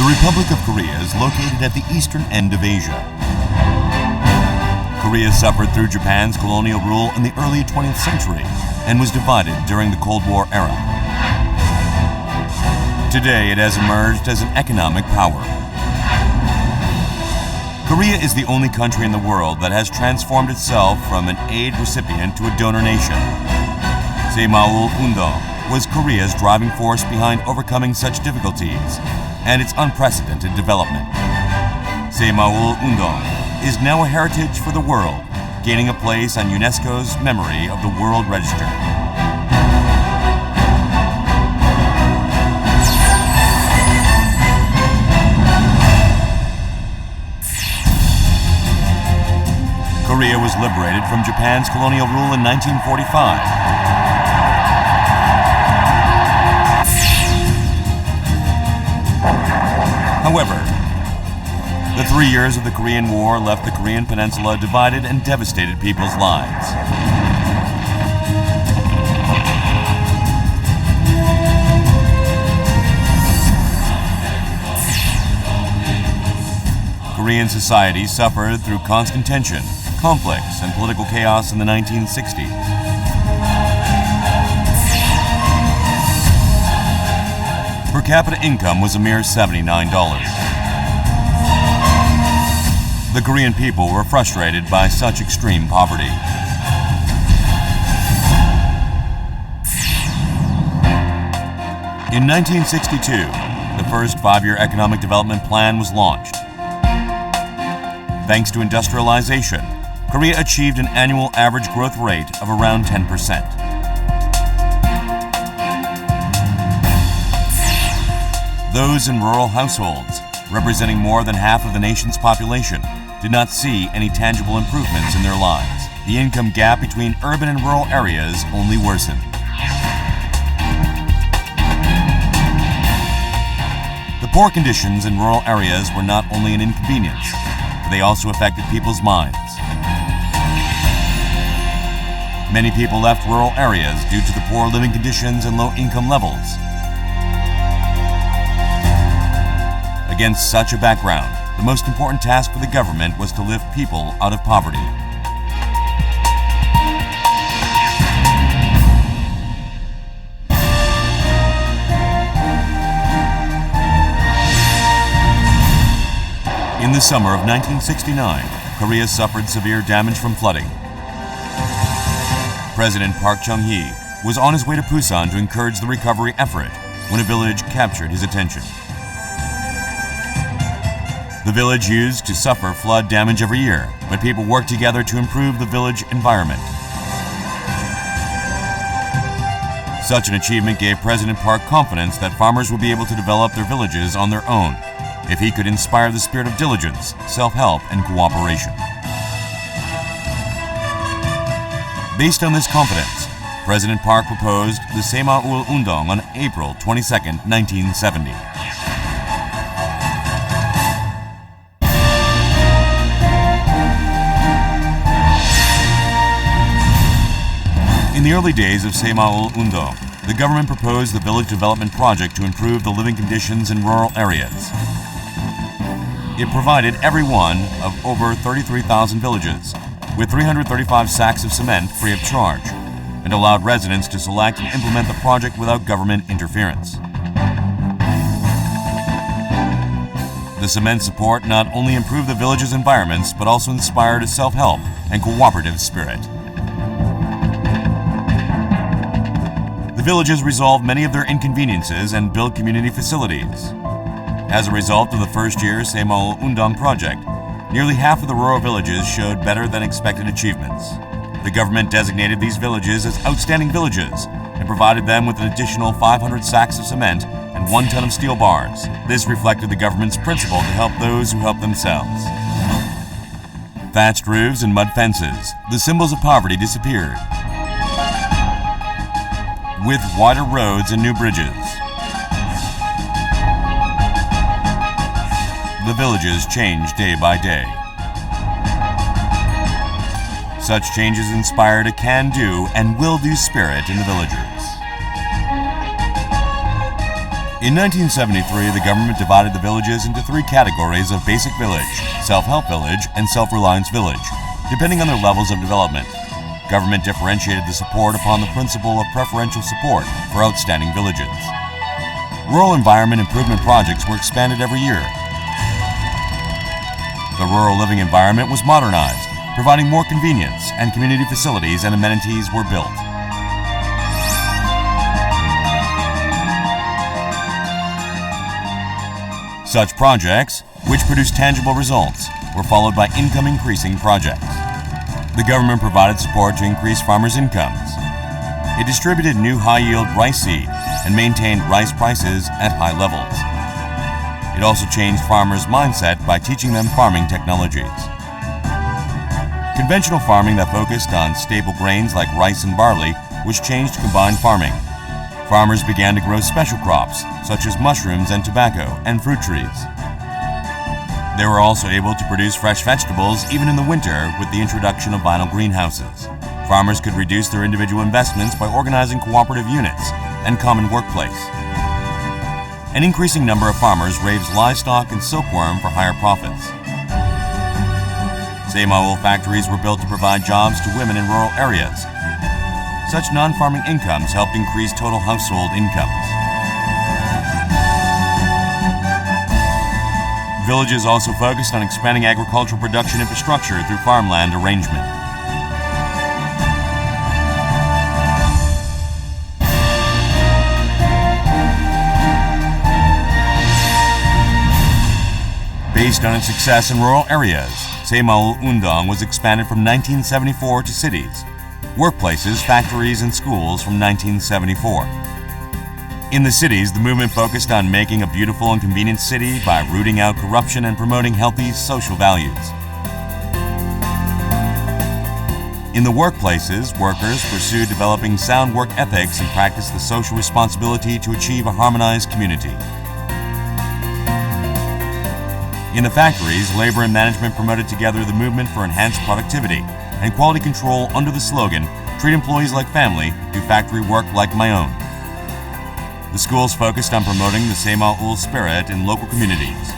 The Republic of Korea is located at the eastern end of Asia. Korea suffered through Japan's colonial rule in the early 20th century and was divided during the Cold War era. Today, it has emerged as an economic power. Korea is the only country in the world that has transformed itself from an aid recipient to a donor nation. Saemaul Undong was Korea's driving force behind overcoming such difficulties and its unprecedented development. Saemaul Undong is now a heritage for the world, gaining a place on UNESCO's Memory of the World Register. Korea was liberated from Japan's colonial rule in 1945. However, the 3 years of the Korean War left the Korean peninsula divided and devastated people's lives. Korean society suffered through constant tension, conflicts, and political chaos in the 1960s. Per capita income was a mere $79. The Korean people were frustrated by such extreme poverty. In 1962, the first 5-year economic development plan was launched. Thanks to industrialization, Korea achieved an annual average growth rate of around 10%. Those in rural households, representing more than half of the nation's population, did not see any tangible improvements in their lives. The income gap between urban and rural areas only worsened. The poor conditions in rural areas were not only an inconvenience, but they also affected people's minds. Many people left rural areas due to the poor living conditions and low income levels. Against such a background, the most important task for the government was to lift people out of poverty. In the summer of 1969, Korea suffered severe damage from flooding. President Park Chung-hee was on his way to Busan to encourage the recovery effort when a village captured his attention. The village used to suffer flood damage every year, but people worked together to improve the village environment. Such an achievement gave President Park confidence that farmers would be able to develop their villages on their own if he could inspire the spirit of diligence, self-help, and cooperation. Based on this confidence, President Park proposed the Saemaul Undong on April 22, 1970. In the early days of Saemaul Undong, the government proposed the Village Development Project to improve the living conditions in rural areas. It provided every one of over 33,000 villages with 335 sacks of cement free of charge, and allowed residents to select and implement the project without government interference. The cement support not only improved the village's environments, but also inspired a self-help and cooperative spirit. The villages resolved many of their inconveniences and built community facilities. As a result of the first year Saemaul Undong project, nearly half of the rural villages showed better than expected achievements. The government designated these villages as outstanding villages and provided them with an additional 500 sacks of cement and 1 ton of steel bars. This reflected the government's principle to help those who help themselves. Thatched roofs and mud fences, the symbols of poverty disappeared. With wider roads and new bridges, the villages changed day by day. Such changes inspired a can-do and will-do spirit in the villagers. In 1973, the government divided the villages into three categories of basic village, self-help village, and self-reliance village, depending on their levels of development. Government differentiated the support upon the principle of preferential support for outstanding villages. Rural environment improvement projects were expanded every year. The rural living environment was modernized, providing more convenience, and community facilities and amenities were built. Such projects, which produced tangible results, were followed by income-increasing projects. The government provided support to increase farmers' incomes. It distributed new high-yield rice seed and maintained rice prices at high levels. It also changed farmers' mindset by teaching them farming technologies. Conventional farming that focused on staple grains like rice and barley was changed to combined farming. Farmers began to grow special crops, such as mushrooms and tobacco and fruit trees. They were also able to produce fresh vegetables even in the winter with the introduction of vinyl greenhouses. Farmers could reduce their individual investments by organizing cooperative units and common workplace. An increasing number of farmers raised livestock and silkworm for higher profits. Saemaul factories were built to provide jobs to women in rural areas. Such non-farming incomes helped increase total household incomes. Villages also focused on expanding agricultural production infrastructure through farmland arrangement. Based on its success in rural areas, Saemaul Undong was expanded from 1974 to cities, workplaces, factories, and schools from 1974. In the cities, the movement focused on making a beautiful and convenient city by rooting out corruption and promoting healthy social values. In the workplaces, workers pursued developing sound work ethics and practiced the social responsibility to achieve a harmonized community. In the factories, labor and management promoted together the movement for enhanced productivity and quality control under the slogan, "Treat employees like family, do factory work like my own." The schools focused on promoting the Saemaul spirit in local communities.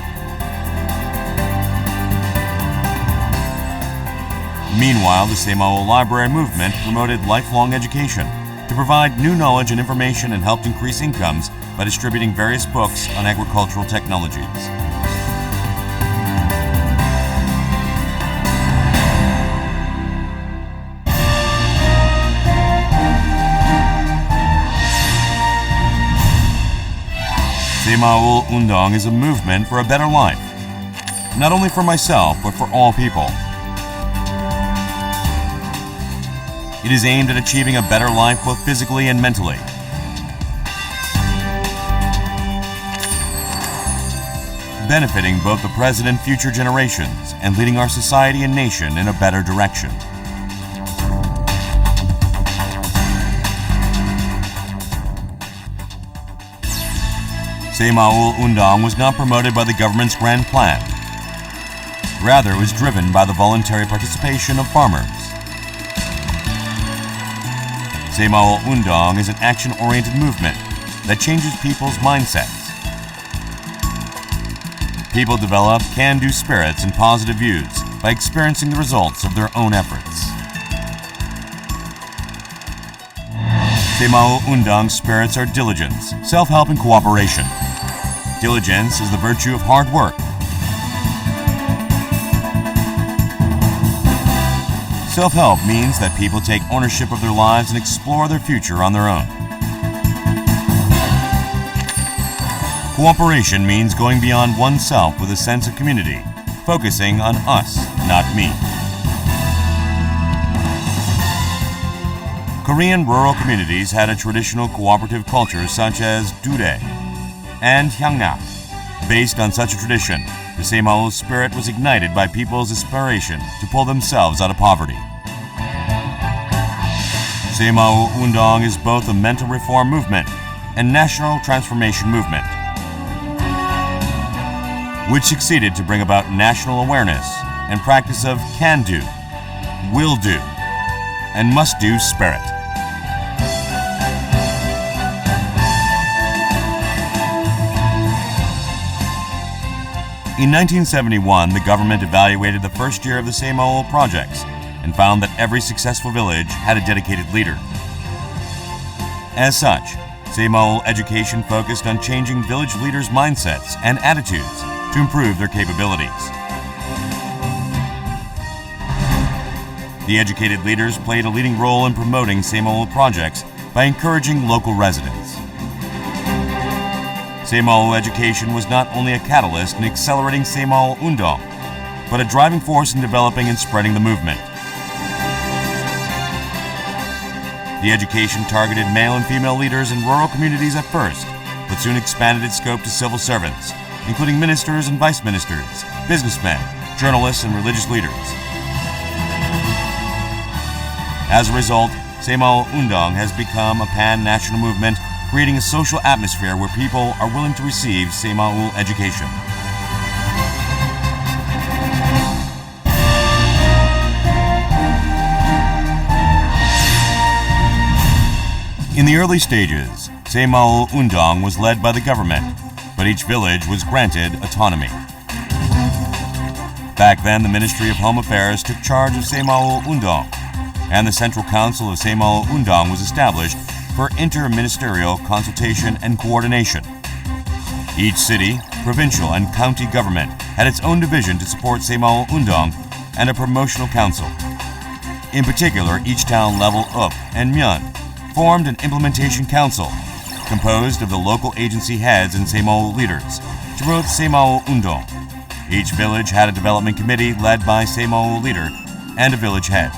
Meanwhile, the Saemaul Library movement promoted lifelong education to provide new knowledge and information and helped increase incomes by distributing various books on agricultural technologies. Saemaul Undong is a movement for a better life, not only for myself, but for all people. It is aimed at achieving a better life both physically and mentally. Benefiting both the present and future generations and leading our society and nation in a better direction. Saemaul Undong was not promoted by the government's grand plan. Rather, it was driven by the voluntary participation of farmers. Saemaul Undong is an action-oriented movement that changes people's mindsets. People develop can-do spirits and positive views by experiencing the results of their own efforts. Saemaul Undong's spirits are diligence, self-help, and cooperation. Diligence is the virtue of hard work. Self-help means that people take ownership of their lives and explore their future on their own. Cooperation means going beyond oneself with a sense of community, focusing on us, not me. Korean rural communities had a traditional cooperative culture such as Dure and Hyangnak. Based on such a tradition, the Saemaul spirit was ignited by people's aspiration to pull themselves out of poverty. Saemaul Undong is both a mental reform movement and national transformation movement, which succeeded to bring about national awareness and practice of can-do, will-do, and must-do spirit. In 1971, the government evaluated the first year of the Saemaul projects and found that every successful village had a dedicated leader. As such, Saemaul education focused on changing village leaders' mindsets and attitudes to improve their capabilities. The educated leaders played a leading role in promoting Saemaul projects by encouraging local residents. Saemaul education was not only a catalyst in accelerating Saemaul Undong, but a driving force in developing and spreading the movement. The education targeted male and female leaders in rural communities at first, but soon expanded its scope to civil servants, including ministers and vice ministers, businessmen, journalists, and religious leaders. As a result, Saemaul Undong has become a pan-national movement, creating a social atmosphere where people are willing to receive Saemaul education. In the early stages, Saemaul Undong was led by the government, but each village was granted autonomy. Back then, the Ministry of Home Affairs took charge of Saemaul Undong, and the Central Council of Saemaul Undong was established for inter-ministerial consultation and coordination. Each city, provincial, and county government had its own division to support Saemaul Undong and a promotional council. In particular, each town level Up and Myeon formed an implementation council composed of the local agency heads and Saemaul leaders to promote Saemaul Undong. Each village had a development committee led by Saemaul leader and a village head.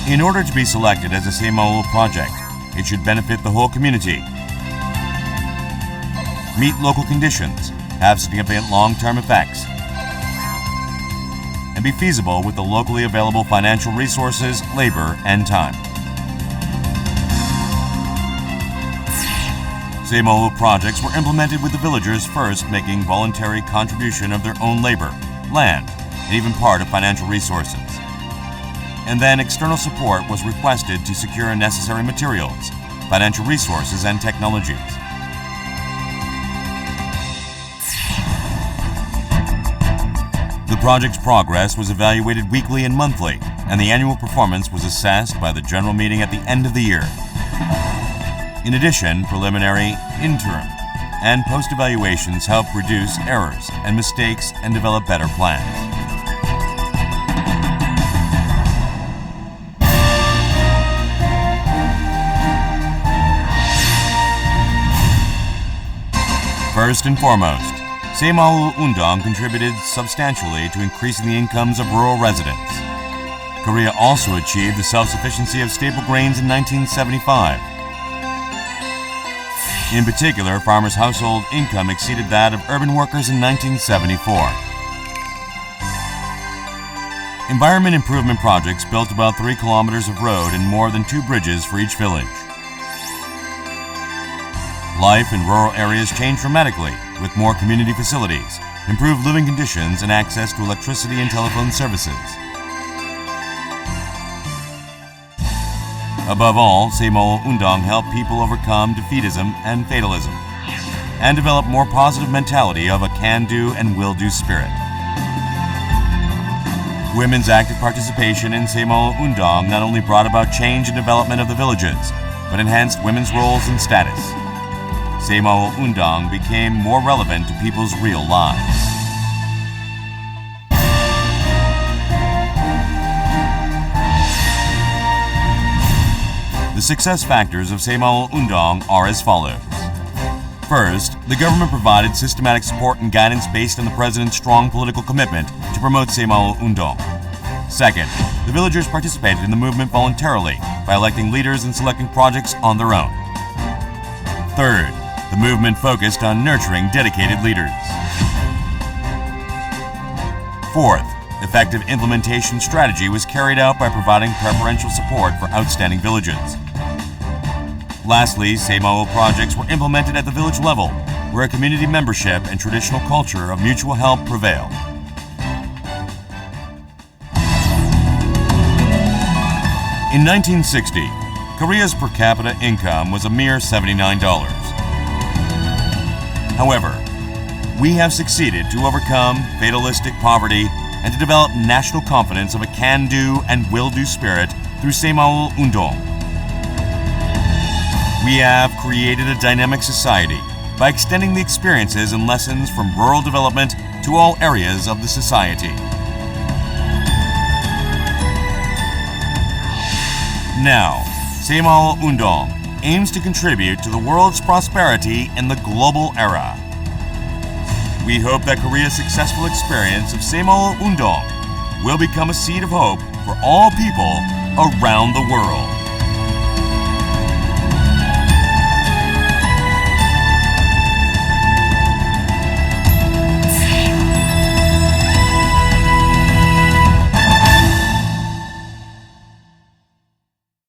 In order to be selected as a Saemaul project, it should benefit the whole community, meet local conditions, have significant long-term effects, and be feasible with the locally available financial resources, labor, and time. Saemaul projects were implemented with the villagers first making voluntary contribution of their own labor, land, and even part of financial resources. And then external support was requested to secure necessary materials, financial resources, and technologies. The project's progress was evaluated weekly and monthly, and the annual performance was assessed by the general meeting at the end of the year. In addition, preliminary, interim, and post-evaluations help reduce errors and mistakes and develop better plans. First and foremost, Saemaul Undong contributed substantially to increasing the incomes of rural residents. Korea also achieved the self-sufficiency of staple grains in 1975. In particular, farmers' household income exceeded that of urban workers in 1974. Environment improvement projects built about 3 kilometers of road and more than 2 bridges for each village. Life in rural areas changed dramatically, with more community facilities, improved living conditions, and access to electricity and telephone services. Above all, Saemaul Undong helped people overcome defeatism and fatalism, and develop more positive mentality of a can-do and will-do spirit. Women's active participation in Saemaul Undong not only brought about change and development of the villages, but enhanced women's roles and status. Saemaul Undong became more relevant to people's real lives. The success factors of Saemaul Undong are as follows. First, the government provided systematic support and guidance based on the president's strong political commitment to promote Saemaul Undong. Second, the villagers participated in the movement voluntarily by electing leaders and selecting projects on their own. Third, the movement focused on nurturing dedicated leaders. Fourth, effective implementation strategy was carried out by providing preferential support for outstanding villages. Lastly, Saemaul projects were implemented at the village level, where a community membership and traditional culture of mutual help prevailed. In 1960, Korea's per capita income was a mere $79. However, we have succeeded to overcome fatalistic poverty and to develop national confidence of a can-do and will-do spirit through Saemaul Undong. We have created a dynamic society by extending the experiences and lessons from rural development to all areas of the society. Now, Saemaul Undong aims to contribute to the world's prosperity in the global era. We hope that Korea's successful experience of Saemaul Undong will become a seed of hope for all people around the world.